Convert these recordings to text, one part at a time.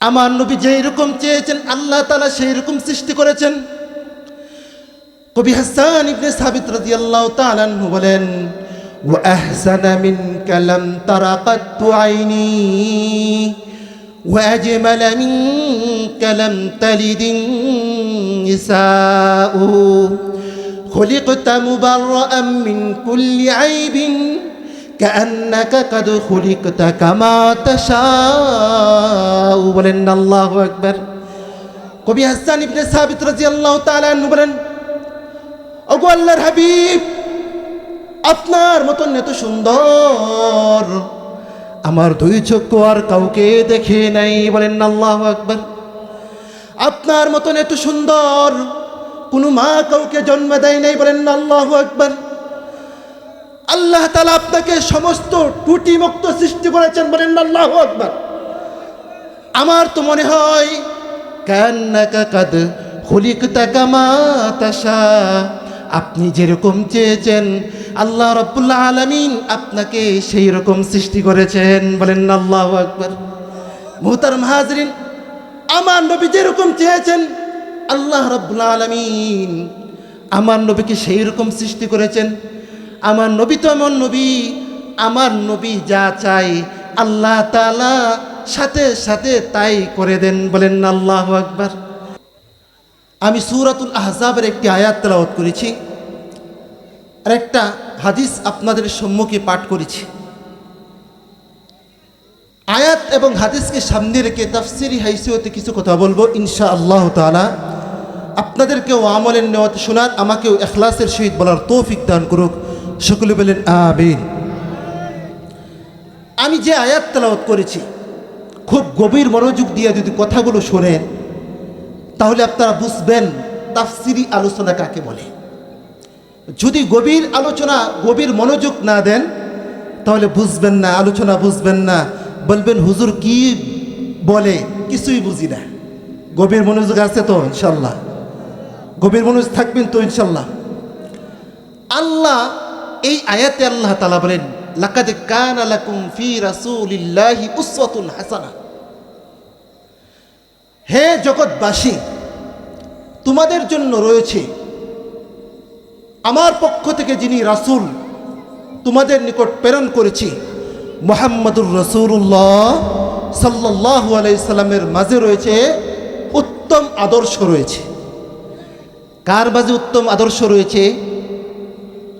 আমার নবী যেই রকম চেয়েছেন আল্লাহ তাআলা সেই রকম সৃষ্টি করেছেন। কবি হাসান ইবনে সাবিত রাদিয়াল্লাহু তাআলা আনহু বলেন, ওয়া আহসানা মিনকা লাম তারা কাত্তু আইনি ওয়া আজমালা মিনকা লাম তালিদিন নিসাউ খুলিকতা মুবাররাআন মিন কুল্লি আইবিন কাআন্নাকা কাদ খুলিকতা কামা তাশাউ। বলেন আল্লাহু আকবার। কবি হাসান ইবনে সাবিত রাদিয়াল্লাহু তাআলা আনহু বলেন, ওগো আল্লাহর হাবিব, আপনার মতন এত সুন্দর আমার দুই চক্ষু আর কাউকে দেখে নাই। বলেন আল্লাহু আকবার। আপনার মতন এত সুন্দর কোনো মা কাউকে জন্ম দেয় নাই। বলেন আল্লাহু আকবার। আল্লাহ তাআলা আপনাকে সমস্ত ত্রুটি মুক্ত সৃষ্টি করেছেন। বলেন আল্লাহু আকবার। আমার তো মনে হয় কান্নাকা কাদ খুলিকতা কামা তাশা, আপনি যেরকম চেয়েছেন আল্লাহ রাব্বুল আলামিন আপনাকে সেই রকম সৃষ্টি করেছেন। বলেন আল্লাহু আকবার। মুহতারাম হাজরিন, আমার নবী যেরকম চেয়েছেন আল্লাহ রাব্বুল আলামিন আমার নবীকে সেই রকম সৃষ্টি করেছেন। আমার নবী তো এমন নবী, আমার নবী যা চাই আল্লাহ তাআলা সাথে সাথে তাই করে দেন। বলেন আল্লাহু আকবার। আমি সূরাতুল আহজাবের একটি আয়াত তেলাওয়াত করেছি আর একটা হাদিস আপনাদের সম্মুখে পাঠ করেছি। আয়াত এবং হাদিসকে সামনে রেখে তাফসিরি হাইসিয়তে কিছু কথা বলবো ইনশাআল্লাহ তাআলা। আপনাদেরকেও আমলের নেওয়াতে শোনার, আমাকেও ইখলাসের সহিত বলার তৌফিক দান করুক। সকলে বলেন আমিন। আমি যে আয়াত তেলাওয়াত করেছি খুব গভীর মনোযোগ দিয়ে যদি কথাগুলো শোনেন তাহলে আপনারা বুঝবেন তাফসিরি আলোচনা কাকে বলে। যদি গভীর আলোচনা, গভীর মনোযোগ না দেন তাহলে বুঝবেন না, আলোচনা বুঝবেন না, বলবেন হুজুর কি বলে কিছুই বুঝি না। গভীর মনোযোগ আছে তো ইনশাল্লাহ? গভীর মনোযোগ থাকবেন তো ইনশাল্লাহ? আল্লাহ এই আয়াতে আল্লাহ তাআলা বলেন, লাকাদ কানা লাকুম ফি রাসূলিল্লাহি উসওয়াতুন হাসানাহ। হে জগৎবাসী, তোমাদের জন্য রয়েছে আমার পক্ষ থেকে যিনি রাসূল তোমাদের নিকট প্রেরণ করেছি, মুহাম্মাদুর রাসূলুল্লাহ সাল্লাল্লাহু আলাইহি সাল্লামের মাঝে রয়েছে উত্তম আদর্শ রয়েছে। কার মাঝে উত্তম আদর্শ রয়েছে?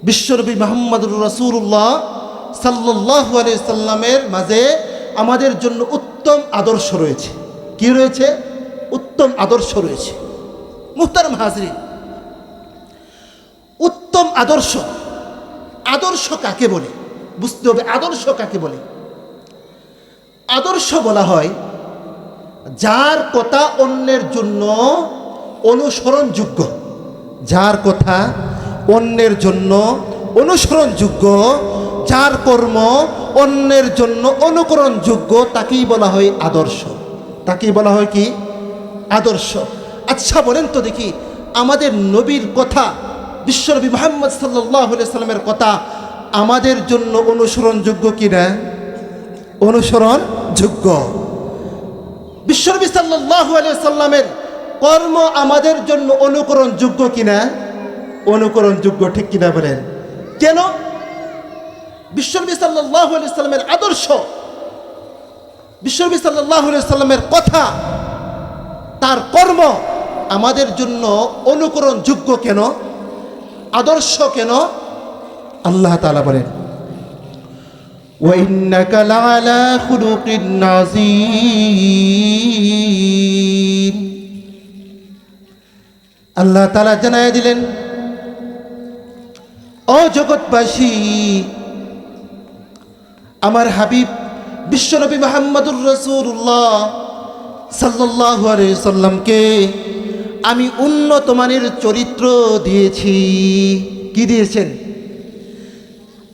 বিশ্বনবী মুহাম্মাদুর রাসূলুল্লাহ সাল্লাল্লাহু আলাইহি সাল্লামের মাঝে আমাদের জন্য উত্তম আদর্শ রয়েছে। কি রয়েছে? উত্তম আদর্শ রয়েছে। মুহতারাম হাজরিন, উত্তম আদর্শ, আদর্শ কাকে বলে বুঝতে হবে। আদর্শ কাকে বলে? আদর্শ বলা হয় যার কথা অন্যের জন্য অনুসরণযোগ্য, যার কথা অন্যের জন্য অনুসরণযোগ্য, যার কর্ম অন্যের জন্য অনুকরণযোগ্য, তাকেই বলা হয় আদর্শ। তাকেই বলা হয় কি? আদর্শ। আচ্ছা বলেন তো দেখি, আমাদের নবীর কথা, বিশ্বনবী মুহাম্মদ সাল্লাল্লাহু আলাইহি সাল্লামের কথা আমাদের জন্য অনুসরণযোগ্য কিনা? অনুসরণযোগ্য। বিশ্বনবী সাল্লাল্লাহু আলাইহি সাল্লামের কর্ম আমাদের জন্য অনুকরণযোগ্য কিনা? অনুকরণযোগ্য। ঠিক কিনা বলেন? কেন? বিশ্বনবী সাল্লাল্লাহু আলাইহি সাল্লামের আদর্শ, বিশ্বনবী সাল্লাল্লাহু আলাইহি সাল্লামের কথা, তার কর্ম আমাদের জন্য অনুকরণযোগ্য কেন? আদর্শ কেন? আল্লাহ তাআলা বলেন, ওয়া ইন্নাকা লাআলা খুলুকিন আযীম। আল্লাহ তাআলা জানায় দিলেন, ও জগৎবাসী, আমার হাবিব বিশ্বনবী মুহাম্মাদুর রাসূলুল্লাহ সাল্লাল্লাহু আলাইহি সাল্লামকে আমি উন্নত মানের চরিত্র দিয়েছি। কি দিয়েছেন?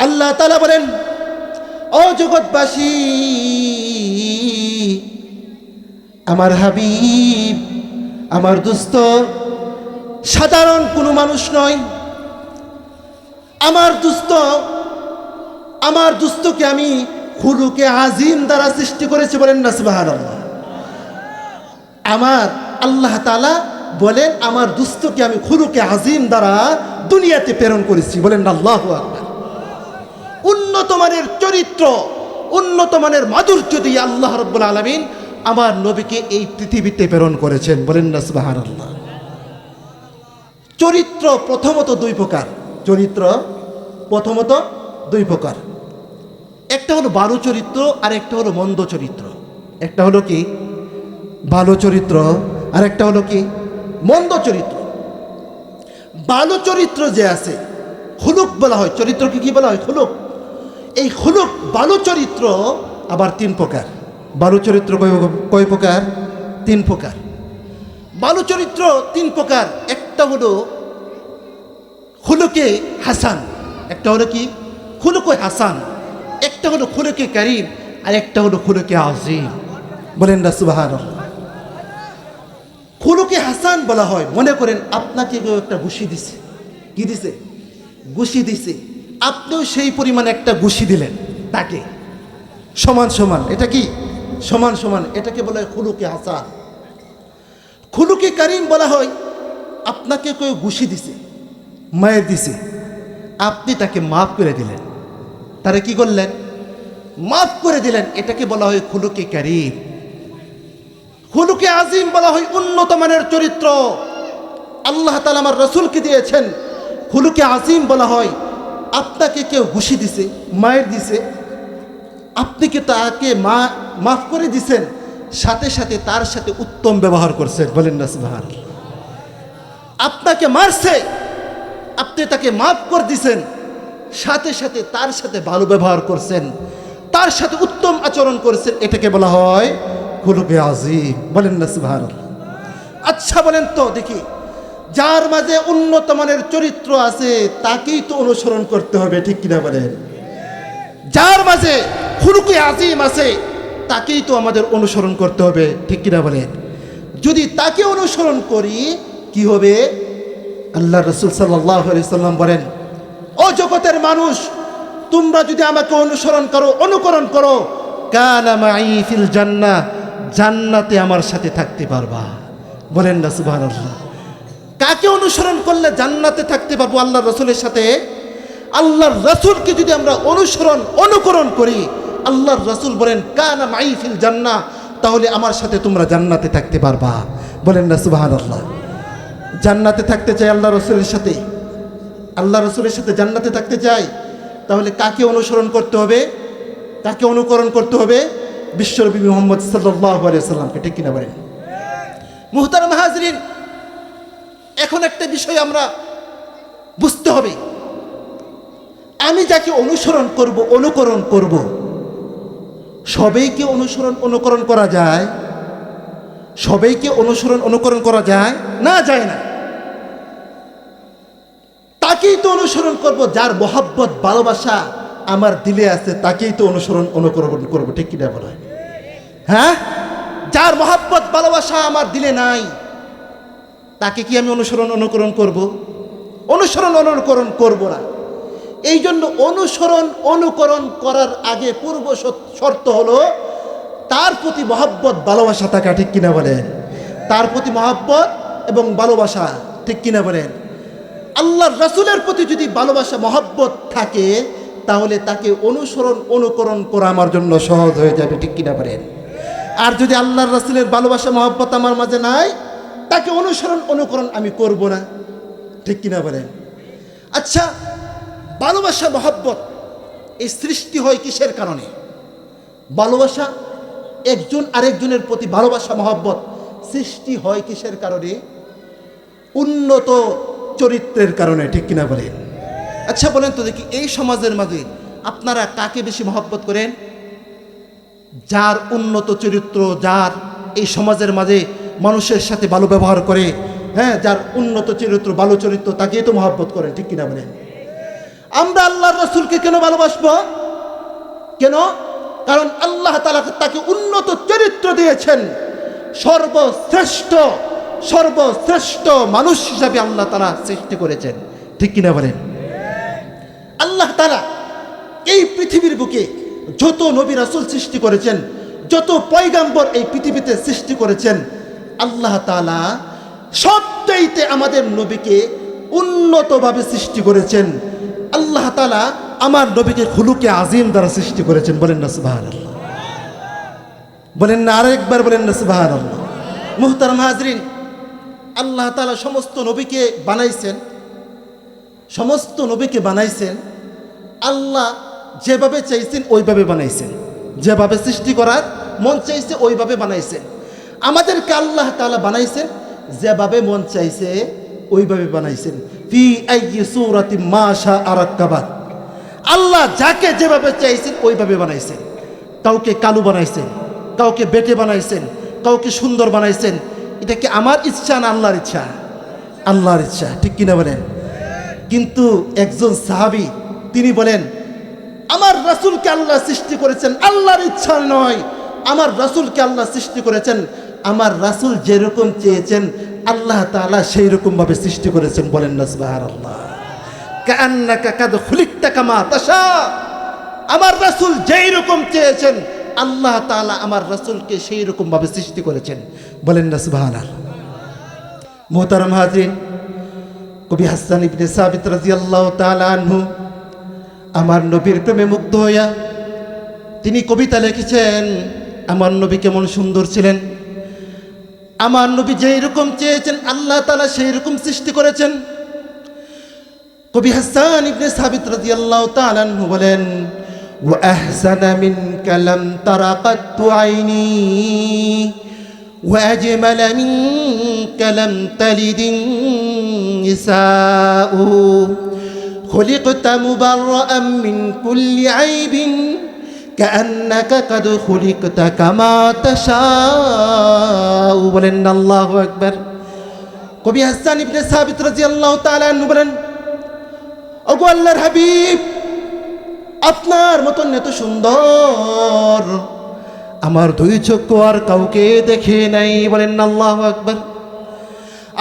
আল্লাহ তাআলা বলেন, ও জগৎবাসী, আমার হাবিব, আমার দোস্ত সাধারণ কোনো মানুষ নয়। আমার দোস্তকে আমি খুলুকে আজিম দ্বারা সৃষ্টি করেছি। বলেন না সুবহানাল্লাহ। আমার আল্লাহ তাআলা বলেন আমার দুস্থকে আমি খুলুকে আজিম দ্বারা দুনিয়াতে প্রেরণ করেছি। বলেন আল্লাহু আকবার। উন্নত মানের চরিত্র, উন্নত মানের মাধুর্য দিয়ে আল্লাহ রাব্বুল আলামিন আমার নবীকে এই পৃথিবীতে প্রেরণ করেছেন। বলেন না সুবহানাল্লাহ। চরিত্র প্রথমত দুই প্রকার। চরিত্র প্রথমত দুই প্রকার। একটা হলো ভালো চরিত্র আর একটা হলো মন্দ চরিত্র। একটা হলো কি ভালো চরিত্র আর একটা হলো কি মন্দ চরিত্র। ভালো চরিত্র যে আছে, খুলুক বলা হয়, চরিত্রকে কি বলা হয়? খুলুক। এই খুলুক ভালো চরিত্র আবার তিন প্রকার। ভালো চরিত্র কয় প্রকার? তিন প্রকার। ভালো চরিত্র তিন প্রকার। একটা হলো খুলুকে হাসান, একটা হলো কি খুলুকে হাসান, একটা হলো খুলুকে কারীম আর একটা হলো খুলুকে আযীম। বলেন না সুবহানাল্লাহ। খুলুকে হাসান বলা হয়, মনে করেন আপনাকে কেউ একটা ঘুষি দিছে। কি দিছে? ঘুষি দিছে। আপনিও সেই পরিমাণ একটা ঘুষি দিলেন তাকে, সমান সমান। এটা কি সমান সমান? এটাকে বলা হয় খুলুকে হাসান। খুলুকে কারীম বলা হয় আপনাকে কেউ ঘুষি দিছে, মায়ের দিছে, আপনি তাকে মাফ করে দিলেন। তারে কি করলেন? মাফ করে দিলেন। এটাকে বলা হয় খুলুকে কারীম। খুলুকে আযীম বলা হয় উন্নত মানের চরিত্র। আল্লাহ তাআলা আমার রাসূলকে দিয়েছেন। খুলুকে আযীম বলা হয় আপনাকে কেউ ঘুষি দিছে, মায়ের দিছে, আপনি কি তাকে মাফ করে দিছেন, সাথে সাথে তার সাথে উত্তম ব্যবহার করছেন। বলেন না সুবহানাল্লাহ। আপনাকে মারছে, আপনি তাকে মাফ করে দিছেন, সাথে সাথে তার সাথে ভালো ব্যবহার করছেন, তার সাথে উত্তম আচরণ করেছেন। এটাকে বলা হয় খুলুকে আযীম। বলেন না সুবহানাল্লাহ। আচ্ছা বলেন তো দেখি, যার মাঝে উন্নত মানের চরিত্র আছে তাকেই তো অনুসরণ করতে হবে, ঠিক কিনা বলেন? যার মাঝে খুলুকে আযীম আছে তাকেই তো আমাদের অনুসরণ করতে হবে, ঠিক কিনা বলেন? যদি তাকে অনুসরণ করি কি হবে? আল্লাহ রাসূল সাল্লাল্লাহু আলাইহি সাল্লাম বলেন, ও জগতের মানুষ, তোমরা যদি আমাকে অনুসরণ করো, অনুকরণ করো, কানা মাই ফিল জান্নাহ, জান্নাতে আমার সাথে থাকতে পারবা। বলেন না সুবহানাল্লাহ। কাকে অনুসরণ করলে জান্নাতে থাকতে পারবো? আল্লাহর রাসূলের সাথে। আল্লাহর রাসূলকে যদি আমরা অনুকরণ করি, আল্লাহর রাসূল বলেন কানা মাই ফিল জান্নাহ, তাহলে আমার সাথে তোমরা জান্নাতে থাকতে পারবা। বলেন না সুবহানাল্লাহ। জান্নাতে থাকতে চাই আল্লাহর রাসূলের সাথে, আল্লাহর রাসূলের সাথে জান্নাতে থাকতে চাই, তাহলে কাকে অনুসরণ করতে হবে? কাকে অনুকরণ করতে হবে? বিশ্বনবী মুহাম্মদ সাল্লাল্লাহু আলাইহি ওয়াসাল্লামকে, ঠিক কিনা বলেন? মুহতারাম হাজরিন, এখন একটা বিষয় আমরা বুঝতে হবে, আমি যাকে অনুকরণ করব সবাইকে অনুকরণ করা যায়? সবাইকে অনুকরণ করা যায় না? যায় না। তাকেই তো অনুসরণ করব যার মহব্বত ভালোবাসা আমার দিলে আছে, তাকেই তো অনুকরণ করব, ঠিক কিনা বলা হয়? হ্যাঁ, যার মহব্বত ভালোবাসা আমার দিলে নাই তাকে কি আমি অনুকরণ করব? অনুকরণ করব না। এই জন্য অনুকরণ করার আগে পূর্ব শর্ত হলো তার প্রতি মহব্বত ভালোবাসা থাকা, ঠিক কিনা বলেন? তার প্রতি মহব্বত এবং ভালোবাসা, ঠিক কিনা বলেন? আল্লাহর রাসূলের প্রতি যদি ভালোবাসা মহব্বত থাকে তাহলে তাকে অনুকরণ করা আমার জন্য সহজ হয়ে যাবে, ঠিক কিনা বলেন? আর যদি আল্লাহর রাসূলের ভালোবাসা মহব্বত আমার মাঝে নাই, তাকে অনুকরণ আমি করব না, ঠিক কিনা বলেন? আচ্ছা, ভালোবাসা মহব্বত এই সৃষ্টি হয় কিসের কারণে? ভালোবাসা, একজন আরেকজনের প্রতি ভালোবাসা মহব্বত সৃষ্টি হয় কিসের কারণে? উন্নত চরিত্রের কারণে, ঠিক কিনা বলেন? আচ্ছা বলেন তো দেখি, এই সমাজের মাঝে আপনারা কাকে বেশি মহব্বত করেন? যার উন্নত চরিত্র, যার এই সমাজের মাঝে মানুষের সাথে ভালো ব্যবহার করে, হ্যাঁ, যার উন্নত চরিত্র, ভালো চরিত্র, তাকেই তো মহব্বত করেন, ঠিক কিনা বলেন? আমরা আল্লাহর রাসূলকে কেন ভালোবাসবো? কেন? কারণ আল্লাহ তাআলা তাকে উন্নত চরিত্র দিয়েছেন। সর্বশ্রেষ্ঠ মানুষ হিসাবে আল্লাহ তাআলা সৃষ্টি করেছেন, ঠিক কিনা বলেন? আল্লাহ তাআলা এই পৃথিবীর বুকে যত নবী রাসূল সৃষ্টি করেছেন, যত পয়গাম্বর এই পৃথিবীতে সৃষ্টি করেছেন, আল্লাহ তাআলা সবচাইতে আমাদের নবীকে উন্নতভাবে সৃষ্টি করেছেন। আল্লাহ তাআলা আমার নবীকে খুলুকে আজিম দ্বারা সৃষ্টি করেছেন। বলেন না সুবহানাল্লাহ, বলেন না আরেকবার, বলেন না সুবহানাল্লাহ। মুহতারাম হাজরিন, আল্লাহ তাআলা সমস্ত নবীকে বানাইছেন, সমস্ত নবীকে বানাইছেন আল্লাহ যেভাবে চাইছেন ওইভাবে বানাইছেন, যেভাবে সৃষ্টি করার মন চাইছে ওইভাবে বানাইছেন। আমাদেরকে আল্লাহ তাআলা বানাইছেন যেভাবে মন চাইছে ওইভাবে বানাইছেন। ফি আইয়ি সূরাতিন মা শাআ রাক্কাবাত, আল্লাহ যাকে যেভাবে চাইছেন ওইভাবে বানাইছেন। কাউকে কালো বানাইছেন, কাউকে বেটে বানাইছেন, কাউকে সুন্দর বানাইছেন। এটা কি আমার ইচ্ছা না আল্লাহর ইচ্ছা? আল্লাহর ইচ্ছা, ঠিক কিনা বলেন? কিন্তু একজন সাহাবী তিনি বলেন, আমার রাসূলকে আল্লাহ সৃষ্টি করেছেন আল্লাহর ইচ্ছা নয়, আমার রাসূলকে আল্লাহ সৃষ্টি করেছেন আমার রাসূল যেরকম চেয়েছেন আল্লাহ তাআলা সেই রকম ভাবে সৃষ্টি করেছেন। বলেন না সুবহানাল্লাহ। কাআন্নাকা কাদ খুলিকতা কামা তাশা, আমার রাসূল যেই রকম চেয়েছেন আল্লাহ তাআলা আমার রাসূলকে সেই রকম ভাবে সৃষ্টি করেছেন। বলেন না সুবহানাল্লাহ। মুহতারাম হাজিরিন, কবি হাসান ইবনে সাবিত রাদিয়াল্লাহু তাআলা আনহু আমার নবীর প্রেমে মুগ্ধ হইয়া তিনি কবিতা লিখেছেন, আমার নবী কেমন সুন্দর ছিলেন, আমার নবী যেই রকম চেয়েছেন আল্লাহ তাআলা সেই রকম সৃষ্টি করেছেন। কবি হাসান ইবনে সাবিত রাদিয়াল্লাহু তাআলা আনহু বলেন, ওয়া আহসানা মিনকা লাম তারা কাত্তু আইনি ওয়া আজমালা মিনকা লাম তালিদিন নিসাউ খুলিকতা মুবাররাআন মিন কুল্লি আইবিন কাআন্নাকা কাদ খুলিকতা কামা তাশাউ। বলেন আল্লাহু আকবার। কবি হাসান ইবনে সাবিত রাদিয়াল্লাহু তাআলা আনহু বলেন, ওগো আল্লাহর হাবিব, আপনার মতন এত সুন্দর আমার দুই চক্ষু আর কাউকে দেখে নাই। বলেন আল্লাহু আকবার।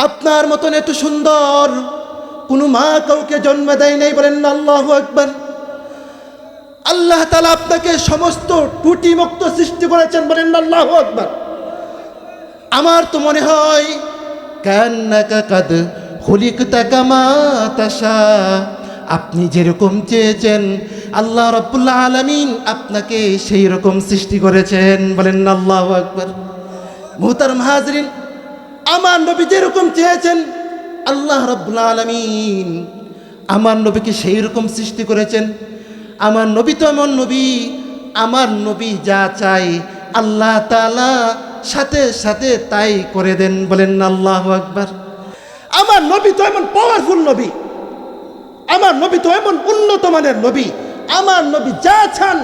আপনার মতন এত সুন্দর কোনো মা কাউকে জন্ম দেয় নাই। বলেন আল্লাহু আকবার। আল্লাহ তাআলা আপনাকে সমস্ত ত্রুটি মুক্ত সৃষ্টি করেছেন। বলেন আল্লাহু আকবার। আমার তো মনে হয় কান্নাকা কাদ খুলিকতা কামা তাশা, আপনি যেরকম চেয়েছেন আল্লাহ রাব্বুল আলামিন আপনাকে সেই রকম সৃষ্টি করেছেন। বলেন আল্লাহু আকবার। মুহতারাম হাজরিন, আমার নবী যেরকম চেয়েছেন আল্লাহ রাব্বুল আলামিন আমার নবীকে সেই রকম সৃষ্টি করেছেন। আমার নবী তো এমন নবী, আমার নবী যা চাই আল্লাহ তাআলা সাথে সাথে তাই করে দেন। বলেন আল্লাহু আকবার। আমার নবী তো এমন পাওয়ারফুল নবী, আমার নবী তো এমন উন্নত মানের নবী, আমার নবী যা চান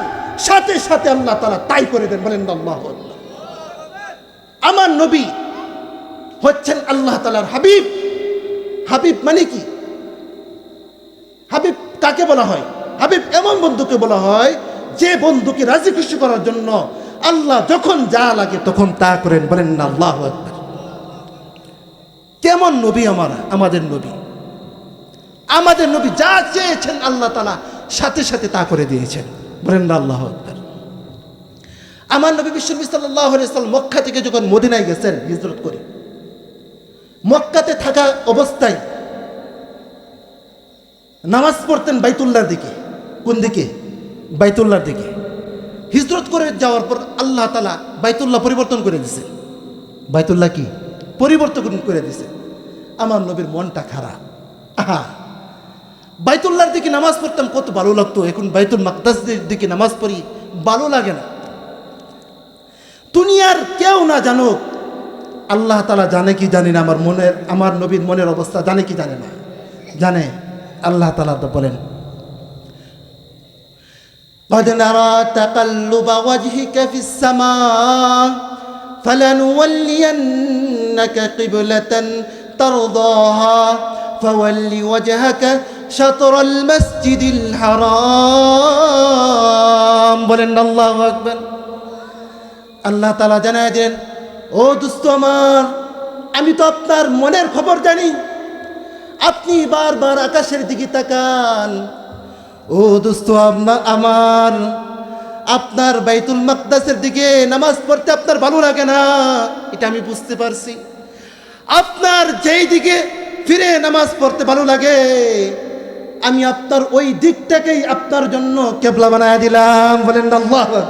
সাথে সাথে আল্লাহ তাআলা তাই করে দেন। বলেন আল্লাহু আকবার। আমার নবী হচ্ছেন আল্লাহ তাআলার হাবিব। হাবিব মানে কি? হাবিব কাকে বলা হয়? হাবিব এমন বন্ধুকে বলা হয় যে বন্ধুকে রাজি খুশি করার জন্য আল্লাহ যখন যা লাগে তখন তা করেন। বলেন না আল্লাহু আকবার। কেমন নবী আমাদের নবী, আমাদের নবী যা চেয়েছেন আল্লাহ তাআলা সাথে সাথে তা করে দিয়েছেন। বলেন না আল্লাহু আকবার। আমার নবী বিশ্বনবী সাল্লাল্লাহু আলাইহি ওয়াসাল্লাম মক্কা থেকে যখন মদিনায় গেছেন হিজরত করে, মক্কাতে থাকা অবস্থায় নামাজ পড়তেন বাইতুল্লাহর দিকে। কোন দিকে? বাইতুল্লাহর দিকে। হিজরত করে যাওয়ার পর আল্লাহ তাআলা বাইতুল্লাহ পরিবর্তন করে দিয়েছে। বাইতুল্লাহ কি পরিবর্তন করে দিয়েছে। আমার নবীর মনটা খারাপ। আহা, বাইতুল্লাহর দিকে নামাজ পড়তাম কত ভালো লাগতো, এখন বাইতুল মাকদাসের দিকে নামাজ পড়ি ভালো লাগে না। দুনিয়ার কেউ না জানুক, আল্লাহ তাআলা জানে কি জানি না আমার নবীর মনের অবস্থা জানে কি জানে না? জানে। আল্লাহ তাআলা তো বলেন, قد نرى تقلب وجهك في السماء فلنولينك قبلة ترضاها فول وجهك شطر المسجد الحرام। বলেন আল্লাহু আকবার। আল্লাহ তাআলা জানায় দেন, ও দোস্ত আমার, আমি তো আপনার মনের খবর জানি। আপনি বারবার আকাশের দিকে তাকান। ও দোস্ত আমার, আপনার বাইতুল মাকদাসের দিকে নামাজ পড়তে আপনার ভালো লাগে না, এটা আমি বুঝতে পারছি। আপনার যেই দিকে ফিরে নামাজ পড়তে ভালো লাগে, আমি আপনার ওই দিকটাকেই আপনার জন্য কেবলা বানায় দিলাম। বলেন আল্লাহু আকবার।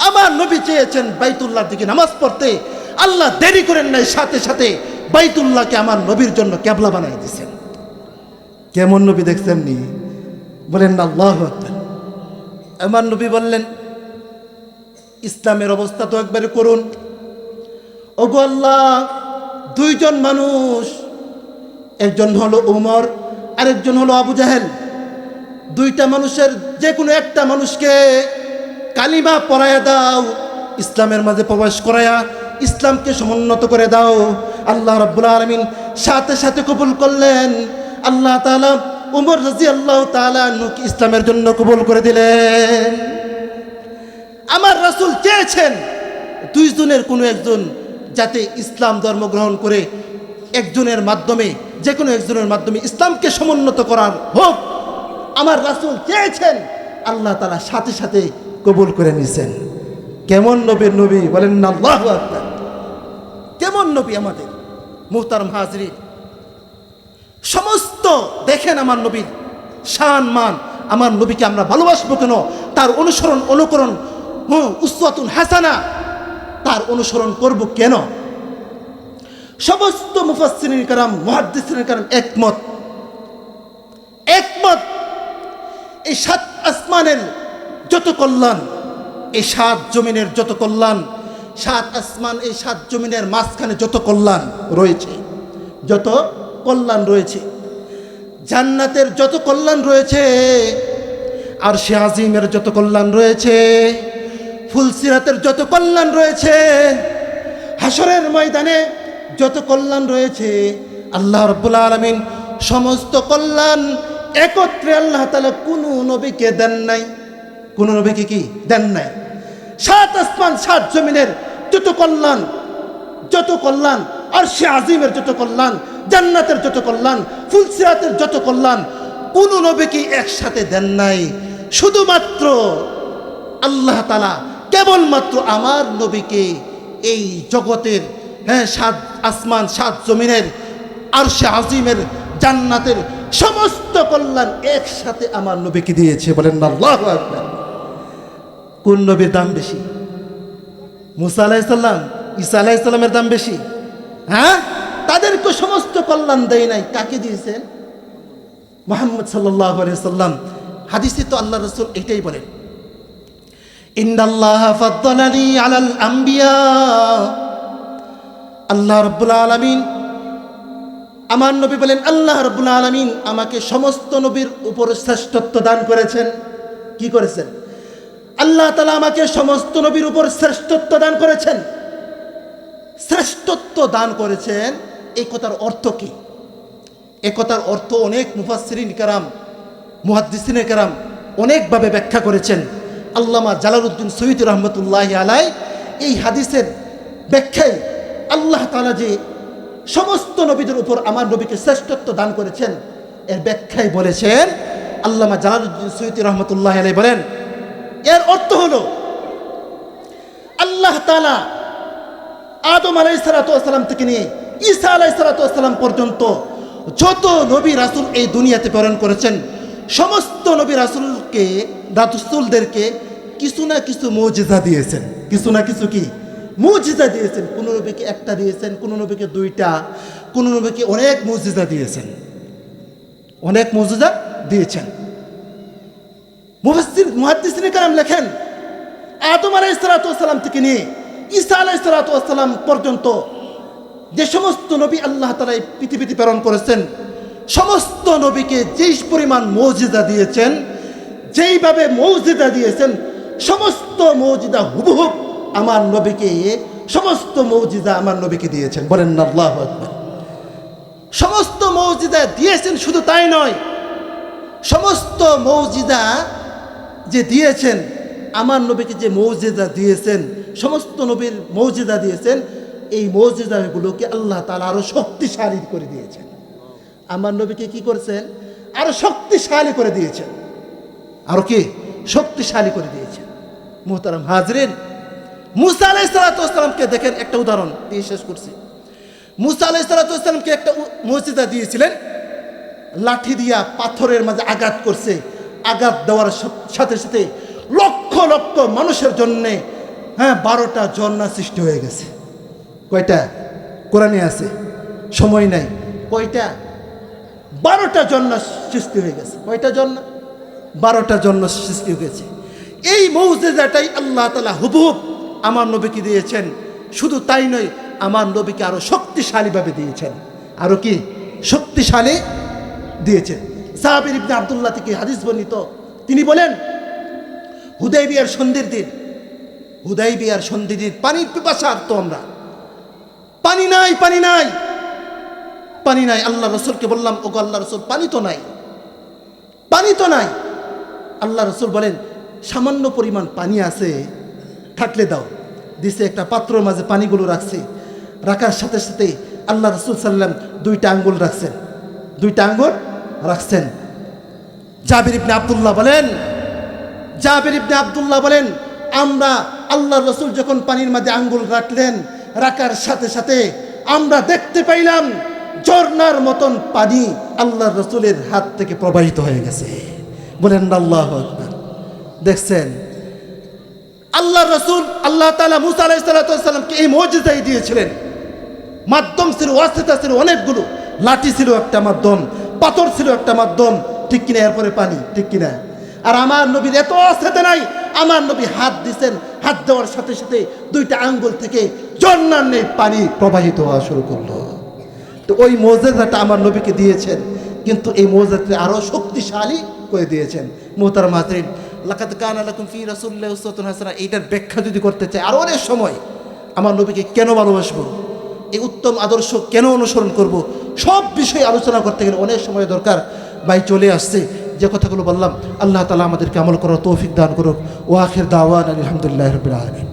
আমার নবী চেয়েছেন বাইতুল্লাহর দিকে নামাজ পড়তে, আল্লাহ দেরি করেন নাই, সাথে সাথে বাইতুল্লাহকে আমার নবীর জন্য কেবলা বানায় দিয়েছেন। কেমন নবী দেখছেন নি? বলেন আল্লাহু আকবার। আমার নবী বললেন, ইসলামের অবস্থা তো একবারে করুন। ওগো আল্লাহ, দুইজন মানুষ, একজন হলো উমর, আরেকজন হলো আবু জাহেল। দুইটা মানুষের যে কোনো একটা মানুষকে কালিমা পড়ায়া দাও, ইসলামের মাঝে প্রবেশ করায়া ইসলামকে সমুন্নত করে দাও। আল্লাহ রাব্বুল আলামিন সাথে সাথে কবুল করলেন। আল্লাহ তাআলা উমর রাদিয়াল্লাহু তাআলা আনহুকে ইসলামের জন্য কবুল করে দিলেন। আমার রাসূল চেয়েছেন দুইজনের কোনো একজন যাতে ইসলাম ধর্ম গ্রহণ করে, একজনের মাধ্যমে, যে কোনো একজনের মাধ্যমে ইসলামকে সমুন্নত করার হোক। আমার রাসূল চেয়েছেন, আল্লাহ তাআলা সাথে সাথে কবুল করে নিয়েছেন। কেমন নবীর নবী? বলেন না আল্লাহু আকবার। কেমন নবী আমাদের মুহতারাম হাজরিন। সমস্ত দেখেন আমার নবীর শান মান। আমার নবীকে আমরা ভালোবাসবো কেন? তার অনুসরণ অনুকরণ, উসওয়াতুন হাসানা, তার অনুসরণ করব কেন? সমস্ত মুফাসসিরিন کرام, মুহাদ্দিসিন کرام একমত। এই সাত আসমানের যত কল্যাণ, এই সাত জমিনের যত কল্যাণ, সাত আসমান এই সাত জমিনের মাঝখানে যত কল্যাণ রয়েছে, যত কল্যাণ রয়েছে, জান্নাতের যত কল্যাণ রয়েছে, আরশে আজিমের যত কল্যাণ রয়েছে, ফুলসিরাতের যত কল্যাণ রয়েছে, হাসরের ময়দানে যত কল্যাণ রয়েছে, আল্লাহ রাব্বুল আলামিন সমস্ত কল্যাণ একত্রে আল্লাহ তাআলা কোনো নবীকে দেন নাই। কোনো নবীকে কি দেন নাই? সাত আসমান সাত জমিনের যত কল্যাণ, আরশে আজিমের যত কল্যাণ, জান্নাতের যত কল্যাণ, ফুলসিরাতের যত কল্যাণ, কোনো নবীকে একসাথে দেন নাই। শুধুমাত্র আল্লাহ তাআলা কেবলমাত্র আমার নবীকে এই জগতের, সাত আসমান সাত জমিনের, আরশে আজিমের, জান্নাতের সমস্ত কল্যাণ একসাথে আমার নবীকে দিয়েছে। বলেন আল্লাহু আকবার। কোন নবীর দাম বেশি? মুসা আলাইহিস সালাম, ঈসা আলাইহিস সালামের দাম বেশি? হ্যাঁ, তাদেরকে সমস্ত কল্যাণ দেয় নাই। কাকে দিয়েছেন? মুহাম্মদ সাল্লাল্লাহু আলাইহি সাল্লাম। হাদিসে তো আল্লাহ রাসূল এটাই বলেন, ইন্নাল্লাহা ফাদ্দালানি আলাল আম্বিয়া। আল্লাহ রাব্বুল আলামিন, আমার নবী বলেন, আল্লাহ রাব্বুল আলামিন আমাকে সমস্ত নবীর উপর শ্রেষ্ঠত্ব দান করেছেন। কি করেছেন? আল্লাহ তাআলা আমাকে সমস্ত নবীর উপর শ্রেষ্ঠত্ব দান করেছেন। শ্রেষ্ঠত্ব দান করেছেন, এই কথার অর্থ কি? এই কথার অর্থ অনেক মুফাসসিরিন کرام, মুহাদ্দিসিন کرام অনেকভাবে ব্যাখ্যা করেছেন। আল্লামা জালালউদ্দিন সৈয়দী রহমতুল্লাহি আলাইহি এই হাদিসের ব্যাখ্যায় আল্লাহ তাআলা যে সমস্ত নবীদের উপর আমার নবীকে শ্রেষ্ঠত্ব দান করেছেন, এর ব্যাখ্যায় বলেছেন, আল্লামা জালালউদ্দিন সৈয়দী রহমতুল্লাহি আলাইহি বলেন, এর অর্থ হলো আল্লাহ তাআলা আদম আলাইহিস সালাতু ওয়াস সালাম থেকে নিয়ে ঈসা আলাইহিস সালাতু ওয়াস সালাম পর্যন্ত যত নবী রাসূল এই দুনিয়াতে প্রেরণ করেছেন, সমস্ত নবী রাসূলদেরকে কিছু না কিছু মুজিজা দিয়েছেন। কিছু না কিছু কি মুজিজা দিয়েছেন। কোন নবীকে একটা দিয়েছেন, কোন নবীকে দুইটা, কোন নবীকে অনেক মুজিজা দিয়েছেন, অনেক মুজিজা দিয়েছেন। মুহাদ্দিসিন کرام লেখেন, আদম আলাইহিস সালাতু ওয়াস সালাম থেকে নিয়ে ঈসা আলাইহিস সালাতু ওয়াস সালাম পর্যন্ত যে সমস্ত নবী আল্লাহ তাআলা এই পৃথিবীতে প্রেরণ করেছেন, সমস্ত নবীকে যেই পরিমাণ মুজিজা দিয়েছেন, যেইভাবে মুজিজা দিয়েছেন, সমস্ত মুজিজা হুবহু আমার নবীকে, সমস্ত মুজিজা আমার নবীকে দিয়েছেন। বলেন আল্লাহু আকবার। সমস্ত মুজিজা দিয়েছেন, শুধু তাই নয়, সমস্ত মুজিজা যে দিয়েছেন, আমার নবীকে যে মুজিজা দিয়েছেন, সমস্ত নবীর মুজিজা দিয়েছেন, এই মুজিজাগুলোকে আল্লাহ তাআলা আরো শক্তিশালী করে দিয়েছেন। আমার নবীকে কি করেছেন? আরো শক্তিশালী করে দিয়েছেন। আরো কি শক্তিশালী করে দিয়েছেন। মুহতারাম হাজরিন, মুসা আলাইহিস সালামকে দেখেন, একটা উদাহরণ দিয়ে শেষ করছি। মুসা আলাইহিস সালামকে একটা মুজিজা দিয়েছিলেন, লাঠি দিয়া পাথরের মাঝে আঘাত করছে, আঘাত দেওয়ার সাথে সাথে লক্ষ লক্ষ মানুষের জন্যে 12টা ঝর্ণা সৃষ্টি হয়ে গেছে। কয়টা? কোরআনে আছে, সময় নাই। কয়টা? 12টা ঝর্ণা সৃষ্টি হয়ে গেছে। কয়টা ঝর্ণা? 12টা ঝর্ণা সৃষ্টি হয়ে গেছে। এই মুজিজাটাই আল্লাহ তাআলা হুবহুব আমার নবীকে দিয়েছেন। শুধু তাই নয়, আমার নবীকে আরো শক্তিশালীভাবে দিয়েছেন। আরো কি শক্তিশালী দিয়েছেন। সাহাবীর ইবনে আব্দুল্লাহ থেকে হাদিস বর্ণিত, তিনি বলেন, হুদাইবিয়ার সন্ধির দিন, হুদাইবিয়ার সন্ধির দিন পানির পিপাসা তো আমরা, পানি নাই, পানি নাই, পানি নাই। আল্লাহ রসুলকে বললাম, ওগো আল্লাহ রসুল, পানি তো নাই, পানি তো নাই। আল্লাহ রসুল বলেন, সামান্য পরিমাণ পানি আছে, থাকলে দাও। দিছে, একটা পাত্রের মাঝে পানিগুলো রাখছে। রাখার সাথে সাথে আল্লাহ রসুল সাল্লাম 2টা আঙ্গুল রাখছেন, 2টা আঙ্গুল রাখছেন। জাবির ইবনে আব্দুল্লাহ বলেন, জাবির ইবনে আব্দুল্লাহ বলেন, আমরা আল্লাহ রসুল যখন পানির মাঝে আঙ্গুল রাখলেন, রাখার সাথে সাথে আমরা দেখতে পাইলাম ঝর্ণার মতন পানি আল্লাহ রসুলের হাত থেকে প্রবাহিত হয়ে গেছে। বলেন আল্লাহু আকবার। দেখছেন, আল্লাহ রসুল, আল্লাহ তাআলা মুসা আলাইহিস সালামকে এই মুজিজাই দিয়েছিলেন। মাধ্যম ছিল, ওয়াসিতা ছিল অনেকগুলো। লাঠি ছিল একটা মাধ্যম, পাথর ছিল একটা মাধ্যম, ঠিক কিনা? এরপরে পানি, ঠিক কিনা? আর আমার নবীর এত ওয়াসিতা নাই। আমার নবী হাত দিছেন, হাত দেওয়ার সাথে সাথে 2টা আঙ্গুল থেকে ঝর্ণার নেই পানি প্রবাহিত হওয়া শুরু করলো। তো ওই মুজিজাটা আমার নবীকে দিয়েছেন, কিন্তু এই মুজিজাটা আরো শক্তিশালী করে দিয়েছেন। মুহতারাম হাজরিন, লাকাদ কানা লাকুম ফি রাসূলিল্লাহি উসওয়াতুন হাসানাহ, এইটার ব্যাখ্যা যদি করতে চাই আরো অনেক সময়, আমার নবীকে কেন ভালোবাসবো, এই উত্তম আদর্শ কেন অনুসরণ করব, সব বিষয়ে আলোচনা করতে গেলে অনেক সময় দরকার। ভাই চলে আসছে, যে কথাগুলো বললাম, আল্লাহ তাআলা আমাদেরকে আমল করার তৌফিক দান করুক। ওয়া আখির দাওয়ানা আলহামদুলিল্লাহি রাব্বিল আলামিন।